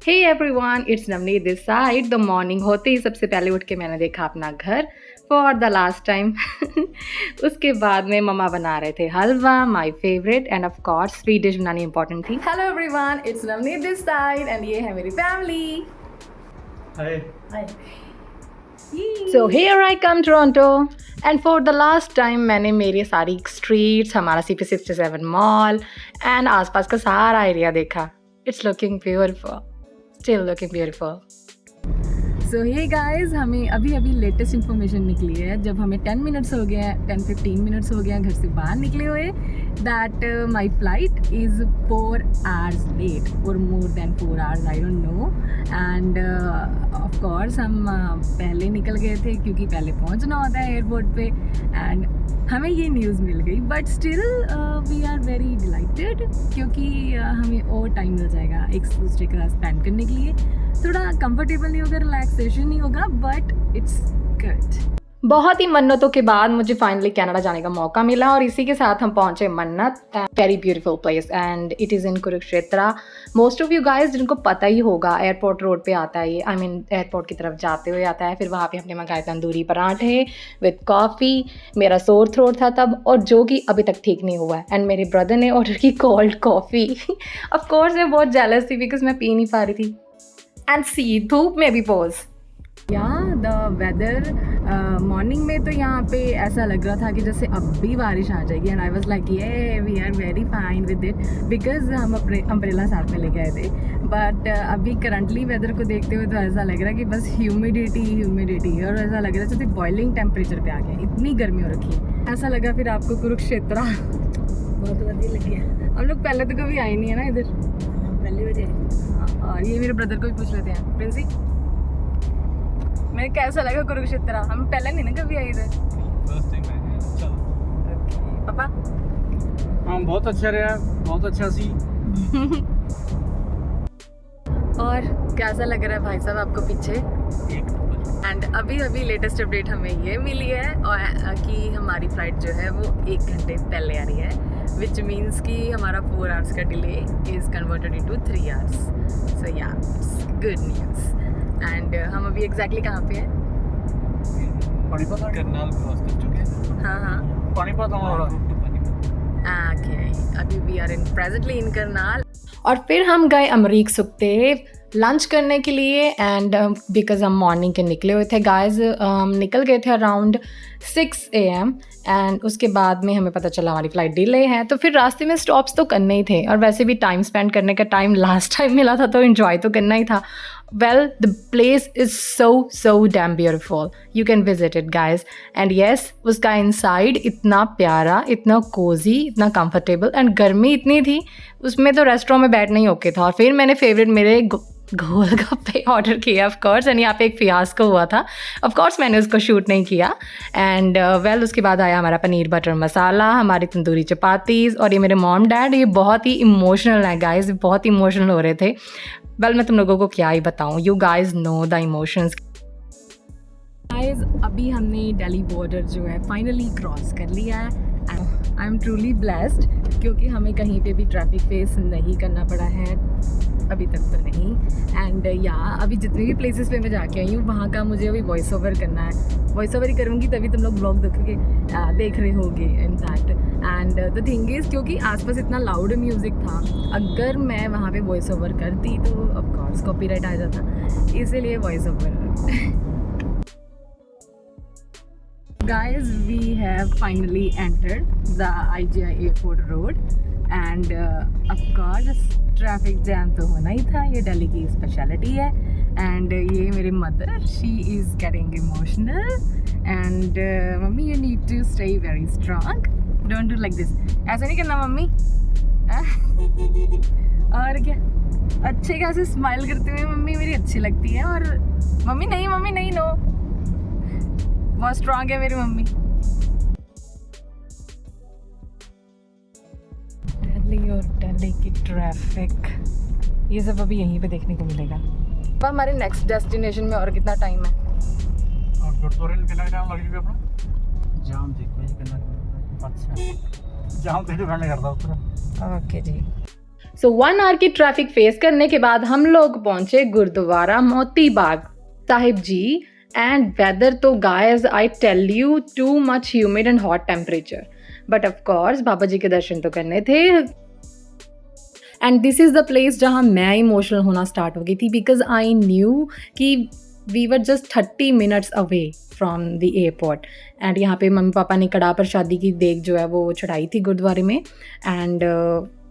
Hey everyone, it's Navneet this side. The morning होते ही सबसे पहले उठ के मैंने देखा अपना घर फॉर द लास्ट टाइम। उसके बाद में मम्मा बना रहे थे हलवा, my favourite, and of course sweet dish बनानी इंपॉर्टेंट थी। Hello everyone, it's Navneet this side and ये है मेरी फैमिली। Hi. So here I come Toronto and for the last time मैंने मेरी सारी स्ट्रीट्स, हमारा CP67 मॉल एंड आसपास का सारा एरिया देखा। It's looking beautiful, still looking beautiful. So hey guys, हमें अभी लेटेस्ट इन्फॉर्मेशन निकली है। जब हमें 10 मिनट्स हो गए हैं, 10-15 मिनट्स हो गए हैं घर से बाहर निकले हुए, that my flight is 4 hours late और more than 4 hours, I don't know. And of course हम पहले निकल गए थे क्योंकि पहले पहुंचना होता है एयरपोर्ट पे, एंड हमें ये न्यूज़ मिल गई। But still we are very delighted क्योंकि हमें और टाइम मिल जाएगा एक दूसरे के साथ स्पेंड करने के लिए। थोड़ा कंफर्टेबल नहीं होगा, रिलैक्सेशन नहीं होगा, बट इट्स गुड। बहुत ही मन्नतों के बाद मुझे फाइनली कनाडा जाने का मौका मिला और इसी के साथ हम पहुंचे मन्नत, very beautiful place and it is in Kurukshetra. Most of you guys जिनको पता ही होगा, एयरपोर्ट रोड पे आता है ये, आई मीन एयरपोर्ट की तरफ जाते हुए आता है। फिर वहाँ पे हमने मंगाए तंदूरी पराठे विद कॉफ़ी। मेरा सोर थ्रोट था तब, और जो कि अभी तक ठीक नहीं हुआ है। एंड मेरे ब्रदर ने ऑर्डर की कोल्ड कॉफ़ी। ऑफ कोर्स मैं बहुत जेलस थी बिकॉज मैं पी नहीं पा रही थी। एंड सी धूप में भी पोज या द वेदर मॉर्निंग में तो यहाँ पे ऐसा लग रहा था कि जैसे अब भी बारिश आ जाएगी। एंड आई वाज लाइक ये we are very fine with it because हम अपने अम्ब्रेला साथ में लेके आए थे। बट अभी करंटली वेदर को देखते हुए तो ऐसा लग रहा है कि बस ह्यूमिडिटी और ऐसा लग रहा है जैसे बॉइलिंग टेम्परेचर पे आ गया, इतनी गर्मी हो रखी है। ऐसा लगा फिर आपको कुरुक्षेत्र बहुत बढ़िया लग गया। हम लोग पहले तो कभी आए नहीं है ना इधर, पहली बजे। और ये मेरे ब्रदर को भी पूछ लेते हैं। प्रिंसी, मैं कैसा लगा कुरुक्षेत्र? हम पहले नहीं ना कभी आए इधर। फर्स्ट टाइम आए हैं। चलो ओके पापा। हाँ, बहुत अच्छा रहा, बहुत अच्छा सी। और कैसा लग रहा है भाई साहब आपको पीछे? एंड अभी लेटेस्ट अपडेट हमें ये मिली है और कि हमारी फ़्लाइट जो है वो 1 घंटे पहले आ रही है, विच मीन्स कि हमारा 4 hours का delay is converted into 3 hours। सो या गुड न्यूज़। एंड हम अभी एग्जैक्टली कहाँ पे हैं? पानीपत करनाल क्रॉस कर चुके हैं। हाँ पानीपत हमारा ओके, अभी we are in presently in Karnal. और फिर हम गए अमरीक सुखदेव लंच करने के लिए। एंड बिकॉज हम मॉर्निंग के निकले हुए थे गाइज, निकल गए थे अराउंड 6 AM। एंड उसके बाद में हमें पता चला हमारी फ़्लाइट डिले है, तो फिर रास्ते में स्टॉप्स तो करने ही थे और वैसे भी टाइम स्पेंड करने का टाइम लास्ट टाइम मिला था तो इन्जॉय तो करना ही था। Well, the place is so damn beautiful, you can visit it guys। And yes, उसका इनसाइड इतना प्यारा, इतना कोजी, इतना कंफर्टेबल, एंड गर्मी इतनी थी उसमें तो रेस्टोरेंट में बैठना ही ओके था। और फिर मैंने फेवरेट मेरे गोलगप्पे ऑर्डर किया ऑफ कोर्स, एंड यहाँ पे एक फियास्को हुआ था। ऑफ कोर्स मैंने उसको शूट नहीं किया। एंड वेल उसके बाद आया हमारा पनीर बटर मसाला, हमारी तंदूरी चपातीज़, और ये मेरे मॉम डैड, ये बहुत ही इमोशनल है गाइज, बहुत इमोशनल हो रहे थे। वेल मैं तुम लोगों को क्या ही बताऊँ, you guys know the emotions. Guys अभी हमने दिल्ली बॉर्डर जो है फाइनली क्रॉस कर लिया है। आई एम ट्रूली ब्लेस्ड क्योंकि हमें कहीं पे भी ट्रैफिक फेस नहीं करना पड़ा है अभी तक तो नहीं। एंड या अभी जितने भी प्लेसेस पे मैं जाके आई हूँ वहाँ का मुझे अभी वॉइस ओवर करना है। वॉइस ओवर ही करूँगी तभी तुम लोग ब्लॉग देख रहे होगे in fact. And the thing is क्योंकि आसपास इतना लाउड म्यूज़िक था, अगर मैं वहाँ पे वॉइस ओवर करती तो ऑफ कोर्स कॉपीराइट आ जाता, इसीलिए voice over. Guys, we have finally entered the IGI airport road and of course traffic jam तो होना ही था, ये दिल्ली की स्पेशलिटी है। एंड ये मेरी mother, she is getting emotional and mummy you need to stay very strong, don't do like this, ऐसा नहीं करना मम्मी। और क्या, अच्छे खासे स्माइल करते हुए मम्मी मेरी अच्छी लगती है। और मम्मी नहीं नो, बहुत स्ट्रांग है मेरी मम्मी। दिल्ली और दिल्ली की ट्रैफिक, ये सब अभी यहीं पे देखने को मिलेगा। अब हमारे नेक्स्ट डेस्टिनेशन में और कितना टाइम है? और गुरुद्वारे कितना टाइम लगेगा अपना? जाम देखो जी कितना अच्छा जाम तो डिपेंड करता है। ओके जी। सो 1 आवर की ट्रैफिक फेस करने के बाद हम लोग पहुंचे गुरुद्वारा मोती बाग साहिब जी। एंड वेदर तो guys I tell you too much humid and hot temperature, but of course Baba ji के दर्शन तो करने थे। And this is the place जहाँ मैं इमोशनल होना स्टार्ट हो गई थी, because I knew that we were just 30 minutes away from the airport. And यहाँ पे मम्मी पापा ने कड़ा प्रसादी की देग जो है वो चढ़ाई थी गुरुद्वारे में। And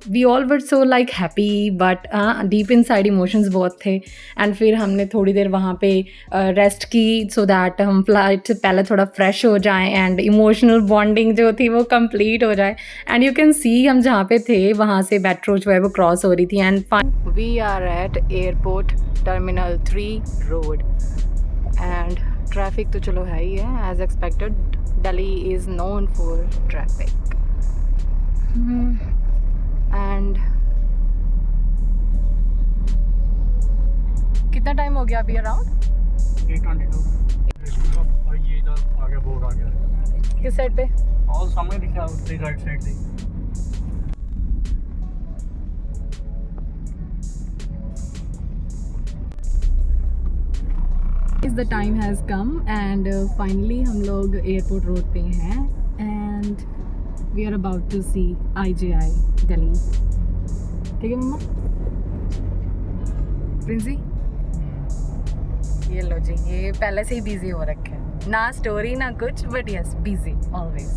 we all were so like happy, but deep inside emotions बहुत थे। एंड फिर हमने थोड़ी देर वहाँ पे रेस्ट की सो दैट हम फ्लाइट से पहले थोड़ा फ्रेश हो जाएं एंड इमोशनल बॉन्डिंग जो थी वो कंप्लीट हो जाए। एंड यू कैन सी हम जहाँ पे थे वहाँ से मेट्रो जो है वो क्रॉस हो रही थी। And we are at airport terminal 3 road. And traffic तो चलो है ही है, as expected. Delhi is known for traffic. And कितना टाइम हो गया अभी? अराउंड 8:22। ये इधर आ गया, बोर्ड आ गया। किस साइड पे? और सामने दिखा उसकी राइट साइड से। इस the time has come and finally हम लोग एयरपोर्ट रोड पे हैं and we are about to see IGI Delhi. ठीक है मम्मा? प्रिंसी ये लो जी, ये पहले से ही बिजी हो रखे हैं, ना स्टोरी ना कुछ, बट यस बिजी ऑलवेज,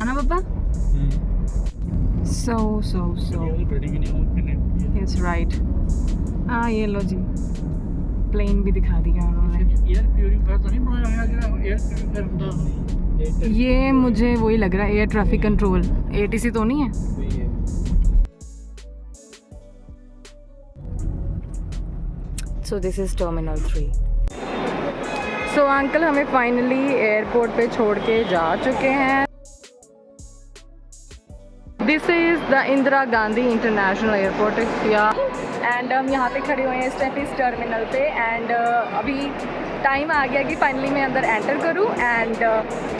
है ना पापा? So it's right. हाँ ये लो जी, प्लेन भी दिखा दिया उन्होंने। एयर प्यूरीफायर तो नहीं बनाया गया? एयर प्यूरीफायर होता है ये मुझे वही लग रहा है, एयर ट्रैफिक कंट्रोल, ATC तो नहीं है। सो this is terminal 3। So uncle हमें फाइनली एयरपोर्ट पे छोड़ के जा चुके हैं। This is the Indira Gandhi international airport and हम यहाँ पे खड़े हुए हैं इस टाइम इस टर्मिनल पे। एंड अभी टाइम आ गया कि फाइनली मैं अंदर एंटर करूँ। एंड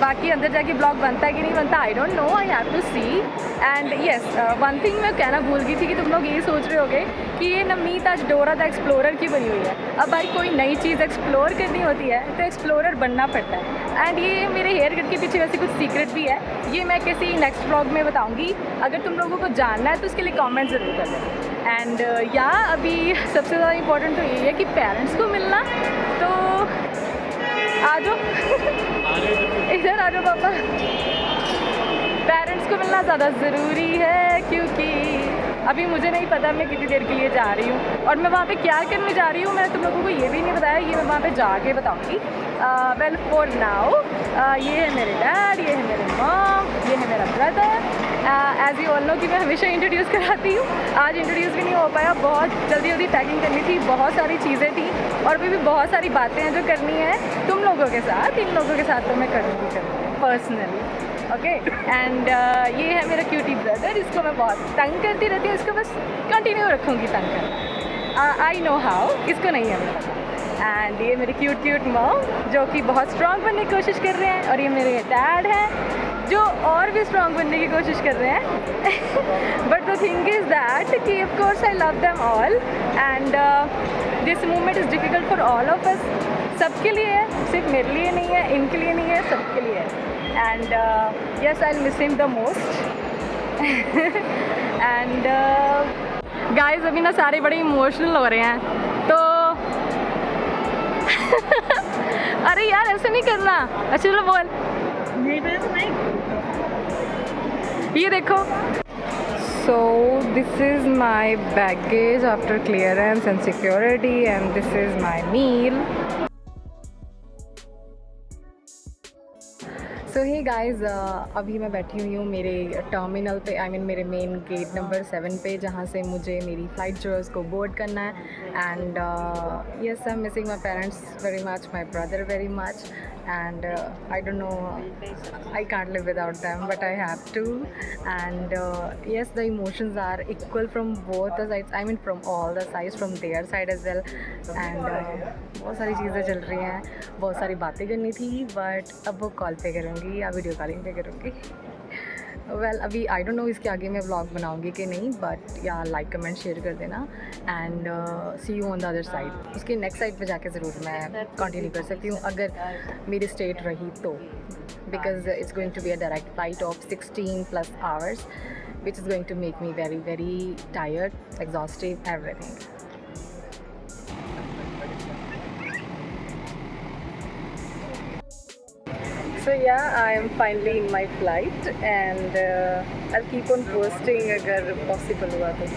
बाकी अंदर जाके ब्लॉग बनता है कि नहीं बनता I don't know, I have to see. And yes one thing मैं कहना भूल गई थी कि तुम लोग ये सोच रहे होगे कि ये नवनीत आज डोरा द एक्सप्लोरर की बनी हुई है। अब भाई कोई नई चीज़ एक्सप्लोर करनी होती है तो एक्सप्लोरर बनना पड़ता है। एंड ये मेरे हेयर कट के पीछे वैसे कुछ सीक्रेट भी है, ये मैं किसी नेक्स्ट व्लॉग में बताऊँगी। अगर तुम लोगों को जानना है तो उसके लिए कॉमेंट ज़रूर कर दें। एंड या अभी सबसे ज़्यादा इम्पोर्टेंट तो यही है कि पेरेंट्स को मिलना, तो आ जाओ इधर आ जाओ पापा। पेरेंट्स को मिलना ज़्यादा ज़रूरी है क्योंकि अभी मुझे नहीं पता मैं कितनी देर के लिए जा रही हूँ और मैं वहाँ पे क्या करने जा रही हूँ। मैंने तुम लोगों को ये भी नहीं बताया, ये मैं वहाँ पे जाके बताऊँगी। वेल फॉर नाउ ये है मेरे डैड, ये है मेरे मॉम, ये है मेरा brother. As you all know कि मैं हमेशा इंट्रोड्यूस कराती हूँ, आज इंट्रोड्यूस भी नहीं हो पाया, बहुत जल्दी पैकिंग करनी थी, बहुत सारी चीज़ें थी और अभी भी बहुत सारी बातें हैं जो करनी है तुम लोगों के साथ। इन लोगों के साथ तो मैं करूँगी पर्सनली, ओके। एंड ये है मेरा क्यूटी ब्रदर, इसको मैं बहुत तंग करती रहती हूँ, इसको बस कंटिन्यू रखूँगी तंग करना। आई नो हाउ, इसको नहीं है मेरा पता। एंड ये मेरे क्यूट मॉम जो कि बहुत स्ट्रॉन्ग बनने की कोशिश कर रहे हैं और ये मेरे डैड हैं जो और भी स्ट्रॉन्ग बनने की कोशिश कर रहे हैं। But the thing is that कि of course I love them all and this movement is difficult for all of us. सबके लिए है, सिर्फ मेरे लिए नहीं है, इनके लिए नहीं है, सबके लिए है। And yes I will miss him the most. And guys अभी ना सारे बड़े इमोशनल हो रहे हैं तो अरे यार ऐसे नहीं करना। अच्छा चलो बोल, ये देखो। So this is my baggage after clearance and security and this is my meal. So hi guys अभी मैं बैठी हुई हूँ मेरे टर्मिनल पे, आई मीन मेरे मेन गेट नंबर 7 पे, जहाँ से मुझे मेरी फ़्लाइट जो है उसको बोर्ड करना है। And yes I am missing my parents very much, my brother very much and I don't know, I can't live without them but I have to. And yes, the emotions are equal from both the sides, I mean from all the sides, from their side as well. And बहुत सारी चीज़ें चल रही हैं, बहुत सारी बातें करनी थी बट अब वो कॉल पे करूँगी या वीडियो कॉलिंग पे करूँगी। वेल अभी आई डोंट नो इसके आगे मैं व्लॉग बनाऊंगी कि नहीं, बट या लाइक कमेंट शेयर कर देना and see you on the other side. उसकी नेक्स्ट साइड पे जाके ज़रूर मैं कंटिन्यू कर सकती हूँ अगर मेरी स्टेट रही तो, because it's going to be a direct flight of 16+ hours which is going to make me very very tired, exhausted, everything. So yeah, I am finally in my flight and I'll keep on posting अगर possible हुआ तो.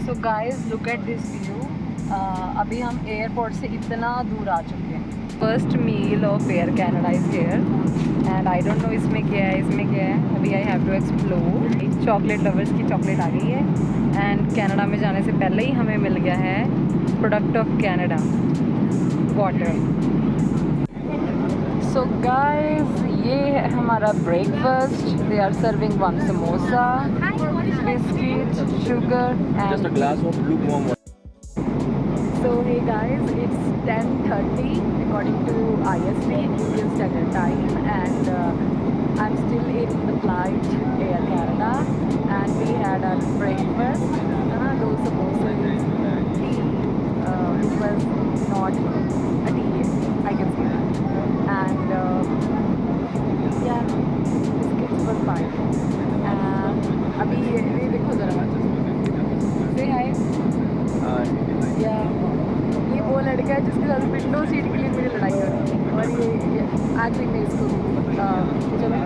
So guys, look at this view. अभी हम airport से इतना दूर आ चुके हैं. First meal of Air Canada is here and I don't know इसमें क्या है. अभी I have to explore. Chocolate lovers की चॉकलेट आ गई है एंड कनाडा में जाने से पहले ही हमें मिल गया है product of Canada, water. So guys, ये है हमारा breakfast. They are serving one samosa, biscuit, sugar and Just a glass of lukewarm water. So hey guys, it's 10:30 according to IST, Indian Standard Time, and I'm still in the flight Air Canada and we had our breakfast. Those samosas, tea, which was not a tea, I can say that. And yeah, biscuits were fine. अभी ये देखो ज़रा, say hi. या ये वो लड़का है जिसके साथ विंडो सीट के लिए मेरी लड़ाई हो रही है और ये एक्चुअली मैं इसको चलो.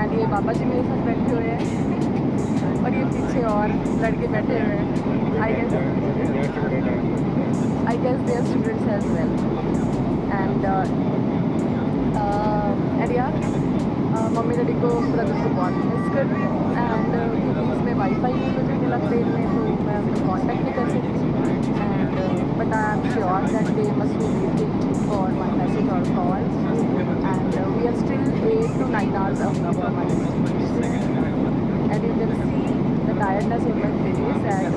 एंड ये बाबा जी मेरे साथ बैठे हुए हैं और ये पीछे और लड़के बैठे हुए हैं. I guess they are students as well. And यार मम्मी डैडी को ब्रदर को बहुत मिस कर रही हूँ एंड क्योंकि इसमें वाईफाई नहीं मुझे मिला ट्रेन में तो मैं उनको कॉन्टैक्ट नहीं कर सकती. But I am sure that they must be waiting for my message or calls and we are still 8 to 9 hours away from my destination and you can see the tiredness in my face and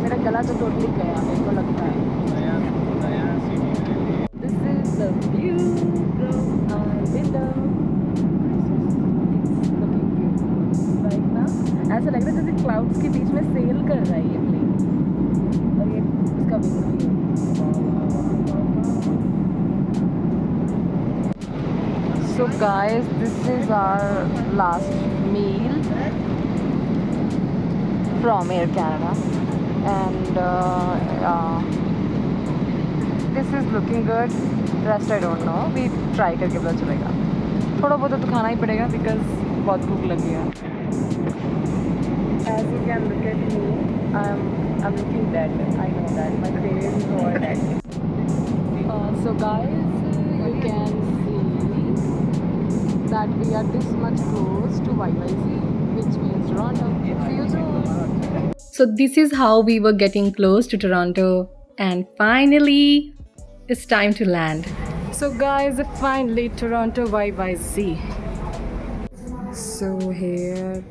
मेरा गला तो totally गया मेरे को लगता है. This is the view from our window. It's looking beautiful right now. ऐसा लग रहा है जैसे क्लाउड्स के बीच में सेल कर रहा है ये प्लेन और ये उसका window. So guys, this is our last meal from Air Canada and this is looking good. Rest I don't know, we try करके पता चलेगा. थोड़ा बहुत तो खाना ही पड़ेगा because बहुत भूख लगी है. As you can look at me, I'm looking dead. I know that my face is all dead. So guys, you can see that we are this much close to YYZ, which means Toronto. See you soon. So this is how we were getting close to Toronto, and finally, it's time to land. So guys, finally Toronto YYZ. So here.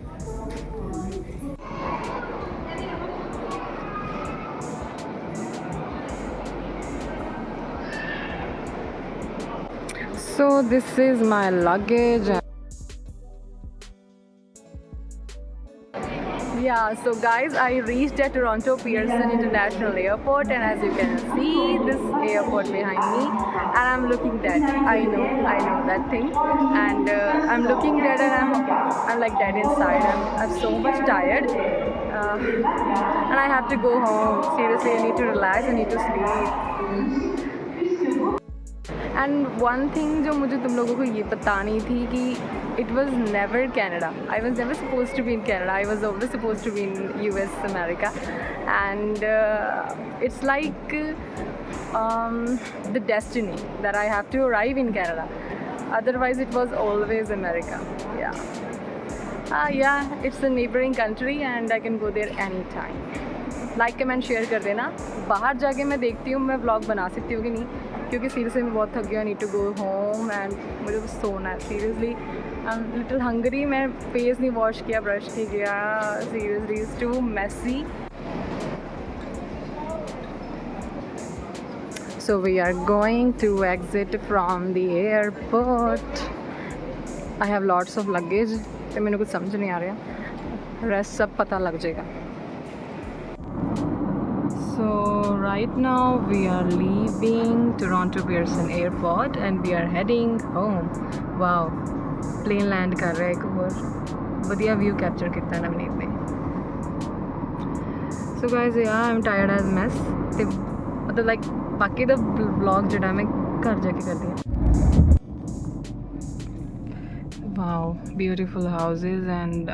So this is my luggage. Yeah, so guys, I reached at Toronto Pearson International Airport and as you can see this airport behind me and I'm looking dead. I know that thing and I'm looking dead and I'm like dead inside. I'm so much tired and I have to go home. Seriously, I need to relax, I need to sleep. And one thing जो मुझे तुम लोगों को ये बतानी थी कि it was never Canada. I was never suppose to be in Canada. I was always suppose to be in US America and it's like the destiny that I have to arrive in Canada. Otherwise it was always America. या it's a neighbouring country and I can go there any time. Like comment share कर देना. बाहर जाके मैं देखती हूँ मैं vlog बना सकती हूँ कि नहीं, क्योंकि सीरियसली मैं बहुत थक गया. Need to go home and मुझे बस सोना है. Seriously I am little hungry. मैं फेस नहीं वॉश किया, ब्रश नहीं किया. Seriously it's too messy. So we are going to exit from the airport I have lots of luggage तो मैंने कुछ समझ नहीं आ रहा, रेस्ट सब पता लग जाएगा. So right now we are leaving Toronto Pearson Airport and we are heading home. Wow, plane land कर रहा है एक और बढ़िया व्यू कैप्चर किया नवनीत ने. So guys, yeah, I'm tired as mess. ते मतलब like बाकी दा vlog जिहड़ा मैं घर जाके कर दिया. Wow, beautiful houses and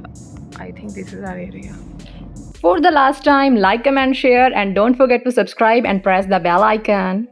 I think this is our area. For the last time, like, comment, share and don't forget to subscribe and press the bell icon.